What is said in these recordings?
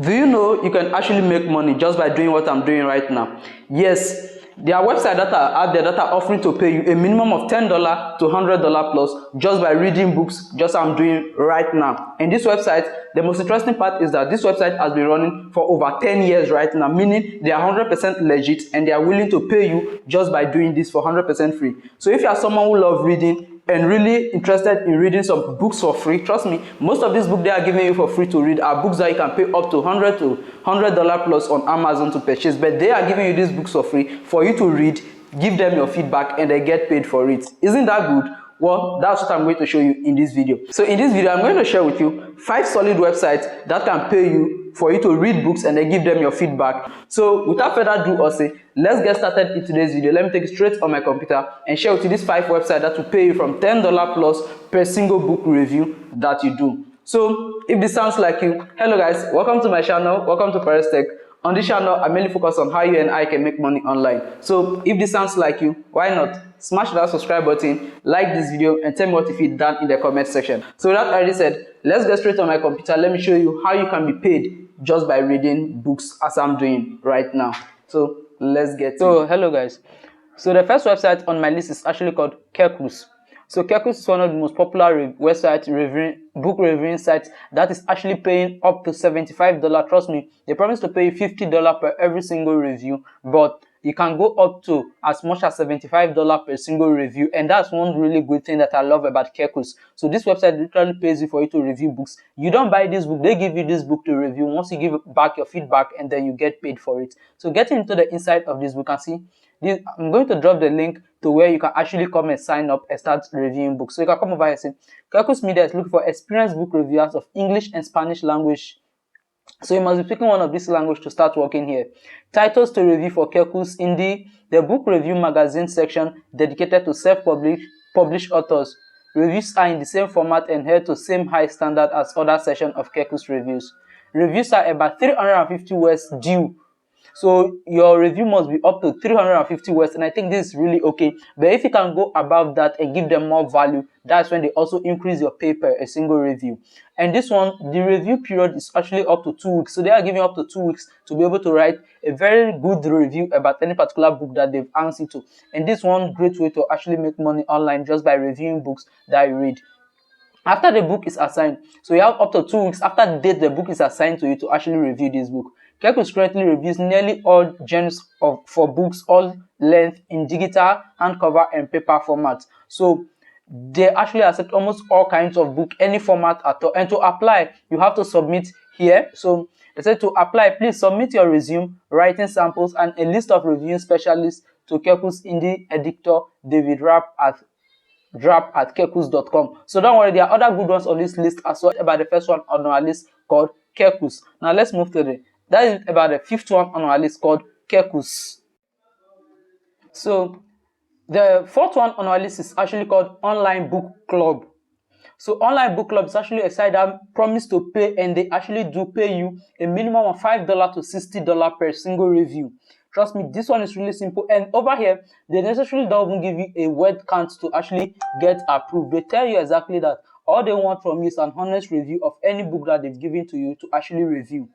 Do you know you can actually make money just by doing what I'm doing right now? Yes, there are websites that are out there that are offering to pay you a minimum of $10 to $100 plus just by reading books, just as I'm doing right now. And this website, the most interesting part is that this website has been running for over 10 years right now, meaning they are 100% legit and they are willing to pay you just by doing this for 100% free. So if you are someone who loves reading and really interested in reading some books for free, trust me, most of these books they are giving you for free to read are books that you can pay up to $100 plus on Amazon to purchase, but they are giving you these books for free for you to read, give them your feedback, and they get paid for it. Isn't that good? Well, that's what I'm going to show you in this video. So in this video, I'm going to share with you 5 solid websites that can pay you for you to read books and then give them your feedback. So without further ado, let's get started in today's video. Let me take it straight on my computer and share with you these 5 websites that will pay you from $10 plus per single book review that you do. So if this sounds like you, hello guys, welcome to my channel, welcome to ReadC. On this channel, I mainly focus on how you and I can make money online. So if this sounds like you, why not smash that subscribe button, like this video, and tell me what you feel down in the comment section. So with that already said, let's get straight on my computer. Let me show you how you can be paid just by reading books as I'm doing right now. So let's get hello guys. So the first website on my list is actually called ReadC. So ReadC is one of the most popular book reviewing sites that is actually paying up to $75. Trust me, they promise to pay you $50 per every single review, but you can go up to as much as $75 per single review, and that's one really good thing that I love about ReadC. So this website literally pays you for you to review books. You don't buy this book, they give you this book to review. Once you give back your feedback, and then you get paid for it. So getting into the inside of this book, you can see I'm going to drop the link to where you can actually come and sign up and start reviewing books. So you can come over here and say, ReadC Media is looking for experienced book reviewers of English and Spanish language. So you must be picking one of these languages to start working here. Titles to review for ReadC in the book review magazine section dedicated to self-published authors. Reviews are in the same format and held to same high standard as other sections of ReadC reviews. Reviews are about 350 words due. So your review must be up to 350 words, and I think this is really okay. But if you can go above that and give them more value, that's when they also increase your pay per a single review. And this one, the review period is actually up to 2 weeks. So they are giving up to 2 weeks to be able to write a very good review about any particular book that they've asked you to. And this one great way to actually make money online just by reviewing books that you read. After the book is assigned, so you have up to 2 weeks after the date the book is assigned to you to actually review this book. ReadC currently reviews nearly all genres for books, all length, in digital, hardcover, and paper formats. So they actually accept almost all kinds of book, any format at all. And to apply, you have to submit here. So they said to apply, please submit your resume, writing samples, and a list of reviewing specialists to ReadC indie editor David Rapp at ReadC.com. So don't worry, there are other good ones on this list as well. About the first one on our list called ReadC. Now let's move to that is about the 5th one on our list called ReadC. So the 4th one on our list is actually called Online Book Club. So Online Book Club is actually a site that promise to pay, and they actually do pay you a minimum of $5 to $60 per single review. Trust me, this one is really simple. And over here, they necessarily don't even give you a word count to actually get approved. They tell you exactly that all they want from you is an honest review of any book that they've given to you to actually review.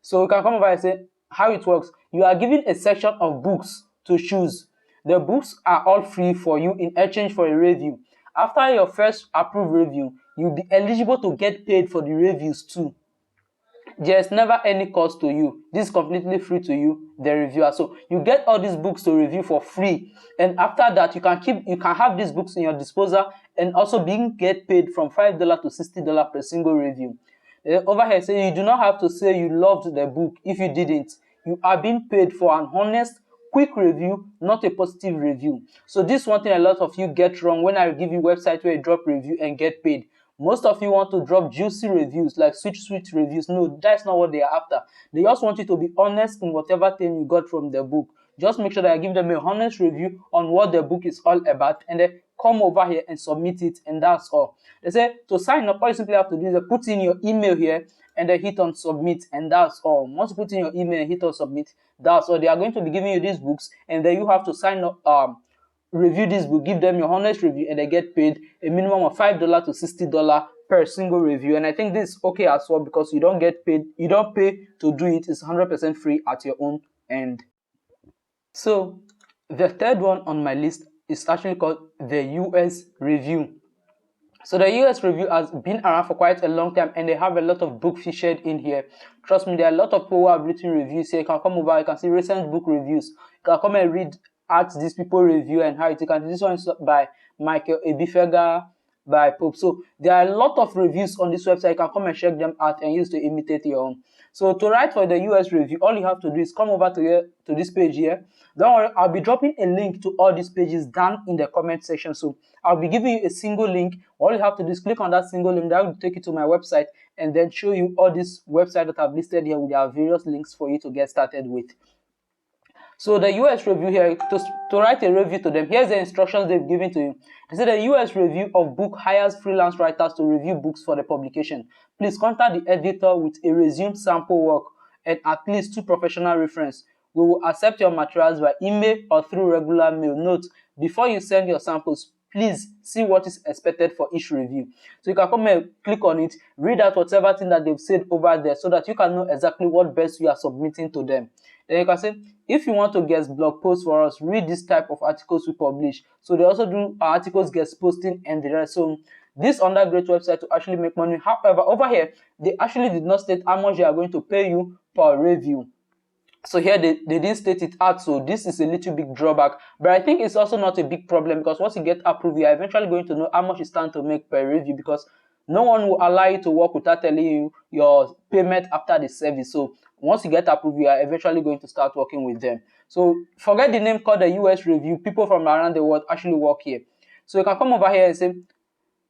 So you can come over and say how it works. You are given a section of books to choose. The books are all free for you in exchange for a review. After your first approved review, you'll be eligible to get paid for the reviews too. There's never any cost to you. This is completely free to you, the reviewer. So you get all these books to review for free, and after that you can have these books in your disposal and also get paid from $5 to $60 per single review. Over here, say you do not have to say you loved the book. If you didn't, you are being paid for an honest, quick review, not a positive review. So this one thing a lot of you get wrong when I give you website where you drop review and get paid. Most of you want to drop juicy reviews, like sweet reviews. No, that's not what they are after. They just want you to be honest in whatever thing you got from the book. Just make sure that I give them a honest review on what the book is all about, and then come over here and submit it, and that's all. They say to sign up, all you simply have to do is put in your email here and then hit on submit, and that's all. Once you put in your email and hit on submit, that's all. They are going to be giving you these books, and then you have to sign up, review this book, give them your honest review, and they get paid a minimum of $5 to $60 per single review, and I think this is okay as well because you don't get paid, you don't pay to do it. It's 100% free at your own end. So the third one on my list is actually called the US Review. So the US Review has been around for quite a long time, and they have a lot of book featured in here. Trust me, there are a lot of people who have written reviews here. You can come over, you can see recent book reviews. You can come and read at these people review and how it is. This one is by Michael Ebifega, by Pope. So there are a lot of reviews on this website. You can come and check them out and use to imitate your own. So to write for the US Review, all you have to do is come over to this page here. Don't worry, I'll be dropping a link to all these pages down in the comment section. So I'll be giving you a single link. All you have to do is click on that single link. That will take you to my website and then show you all these websites that I've listed here with their various links for you to get started with. So the US Review here, to write a review to them, here's the instructions they've given to you. They say the US Review of book hires freelance writers to review books for the publication. Please contact the editor with a resume sample work and at least 2 professional references. We will accept your materials by email or through regular mail. Note, before you send your samples, please see what is expected for each review. So you can come and click on it, read out whatever thing that they've said over there so that you can know exactly what best you are submitting to them. Then you can say, if you want to guest blog posts for us, read this type of articles we publish. So they also do articles, guest posting, and the rest. So this undergraduate website to actually make money. However, over here, they actually did not state how much they are going to pay you per review. So here they didn't state it out, so this is a little big drawback. But I think it's also not a big problem because once you get approved, you are eventually going to know how much you stand to make per review because no one will allow you to work without telling you your payment after the service. So once you get approved, you are eventually going to start working with them. So forget the name called the US Review. People from around the world actually work here. So you can come over here and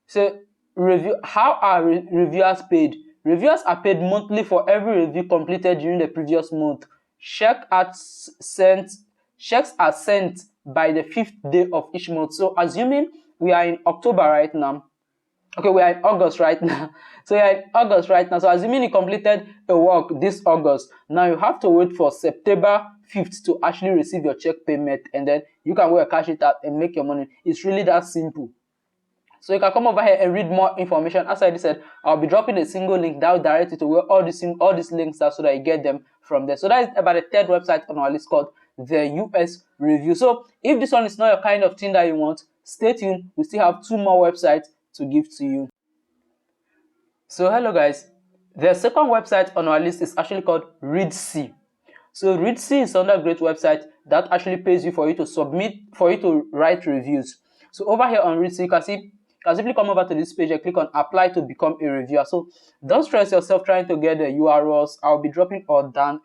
say review. How are reviewers paid? Reviewers are paid monthly for every review completed during the previous month. Checks are sent by the 5th day of each month. So assuming we are in October right now, okay, we are in August right now. So we are in August right now. So assuming you completed a work this August, now you have to wait for September 5th to actually receive your check payment, and then you can go and cash it out and make your money. It's really that simple. So you can come over here and read more information. As I said, I'll be dropping a single link that will direct you to where all these links are so that you get them from there. So that is about the third website on our list called the US Review. So if this one is not your kind of thing that you want, stay tuned. We still have 2 more websites to give to you. So hello guys. The second website on our list is actually called ReadC. So ReadC is another great website that actually pays you for you to write reviews. So over here on ReadC, you can simply come over to this page and click on apply to become a reviewer. So don't stress yourself trying to get the URLs. I'll be dropping all down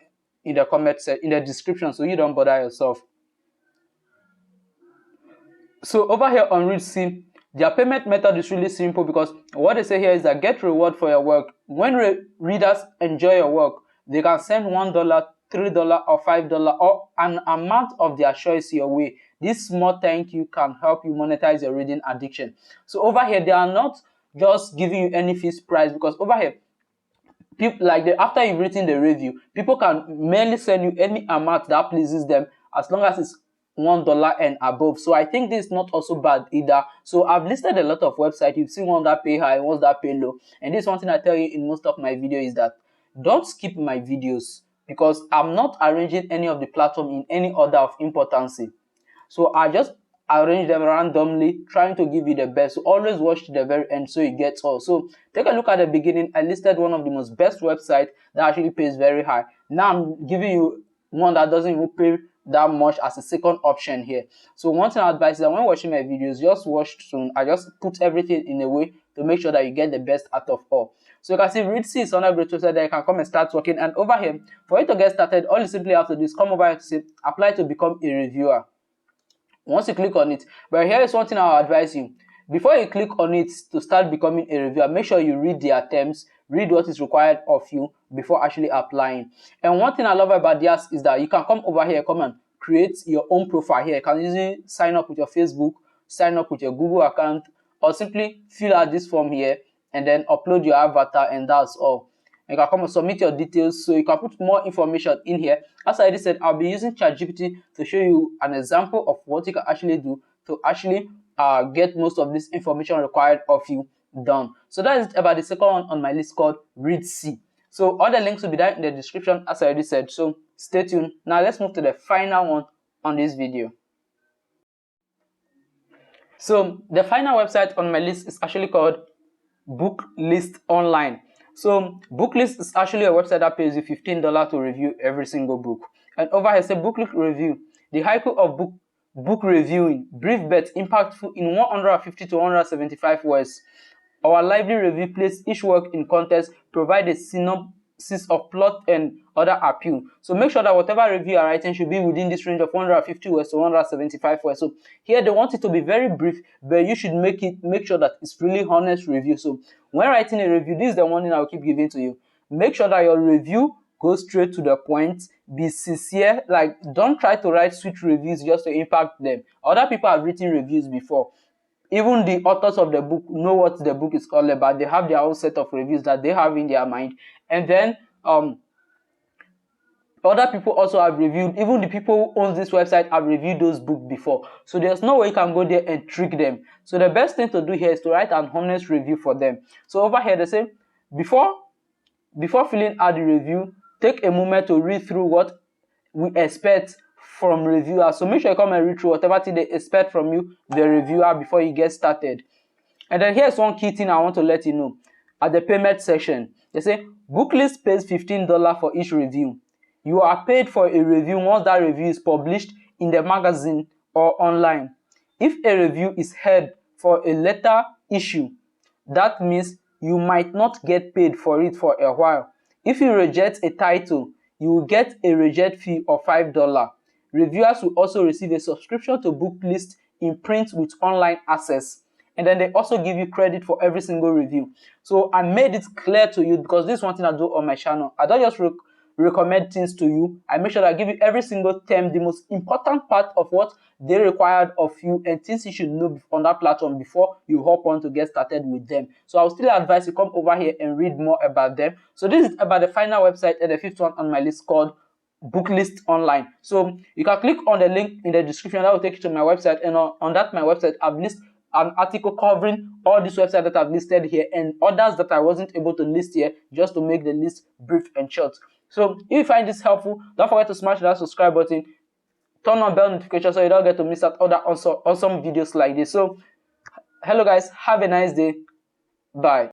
in the comment section, in the description, so you don't bother yourself. So over here on ReadC, their payment method is really simple because what they say here is that get reward for your work. When readers enjoy your work, they can send $1, $3, or $5 or an amount of their choice your way. This small thank you can help you monetize your reading addiction. So over here, they are not just giving you any fixed price because over here, people after you've written the review, people can merely send you any amount that pleases them as long as it's $1 and above. So I think this is not also bad either. So I've listed a lot of websites. You've seen ones that pay high, ones that pay low. And this one thing I tell you in most of my videos is that don't skip my videos because I'm not arranging any of the platform in any order of importance. So I just arrange them randomly, trying to give you the best. So always watch to the very end so you get all. So take a look at the beginning. I listed one of the most best websites that actually pays very high. Now I'm giving you one that doesn't even pay that much as a second option here. So one thing I advise is that when watching my videos, just watch soon. I just put everything in a way to make sure that you get the best out of all. So you can see ReadC is another great website that you can come and start working. And over here, for you to get started, all you simply have to do is come over here to say apply to become a reviewer. Once you click on it, but here is one thing I'll advise you. Before you click on it to start becoming a reviewer, make sure you read their terms, read what is required of you before actually applying. And one thing I love about this is that you can come over here, come and create your own profile here. You can easily sign up with your Facebook, sign up with your Google account, or simply fill out this form here and then upload your avatar, and that's all. You can come and submit your details, so you can put more information in here. As I already said, I'll be using ChatGPT to show you an example of what you can actually do to actually get most of this information required of you done. So that is about the second one on my list, called ReadC. So all the links will be down in the description, as I already said, so stay tuned. Now let's move to the final one on this video. So the final website on my list is actually called Booklist Online. So Booklist is actually a website that pays you $15 to review every single book. And over here, say Booklist Review, the haiku of book reviewing, brief but impactful in 150 to 175 words. Our lively review places each work in context, provide a synopsis of plot and other appeal. So make sure that whatever review you are writing should be within this range of 150 words to 175 words. So here they want it to be very brief, but you should make sure that it's really honest review. So when writing a review, this is the one thing I will keep giving to you. Make sure that your review goes straight to the point, be sincere. Like, don't try to write sweet reviews just to impact them. Other people have written reviews before. Even the authors of the book know what the book is all about. They have their own set of reviews that they have in their mind. And then other people also have reviewed, even the people who own this website have reviewed those books before. So there's no way you can go there and trick them. So the best thing to do here is to write an honest review for them. So over here they say, before filling out the review, take a moment to read through what we expect from reviewers. So make sure you come and read through whatever thing they expect from you, the reviewer, before you get started. And then here's one key thing I want to let you know. At the payment section, they say Booklist pays $15 for each review. You are paid for a review once that review is published in the magazine or online. If a review is held for a later issue, that means you might not get paid for it for a while. If you reject a title, you will get a reject fee of $5. Reviewers will also receive a subscription to Booklist in print with online access. And then they also give you credit for every single review. So I made it clear to you, because this is one thing I do on my channel. I don't just recommend things to you. I make sure that I give you every single term, the most important part of what they required of you, and things you should know on that platform before you hop on to get started with them. So I will still advise you come over here and read more about them. So this is about the final website and the fifth one on my list, called Booklist Online. So you can click on the link in the description, that will take you to my website, and on that my website I've listed an article covering all these websites that I've listed here and others that I wasn't able to list here, just to make the list brief and short. So if you find this helpful, don't forget to smash that subscribe button, turn on bell notification so you don't get to miss out other awesome videos like this. So hello guys, have a nice day, bye.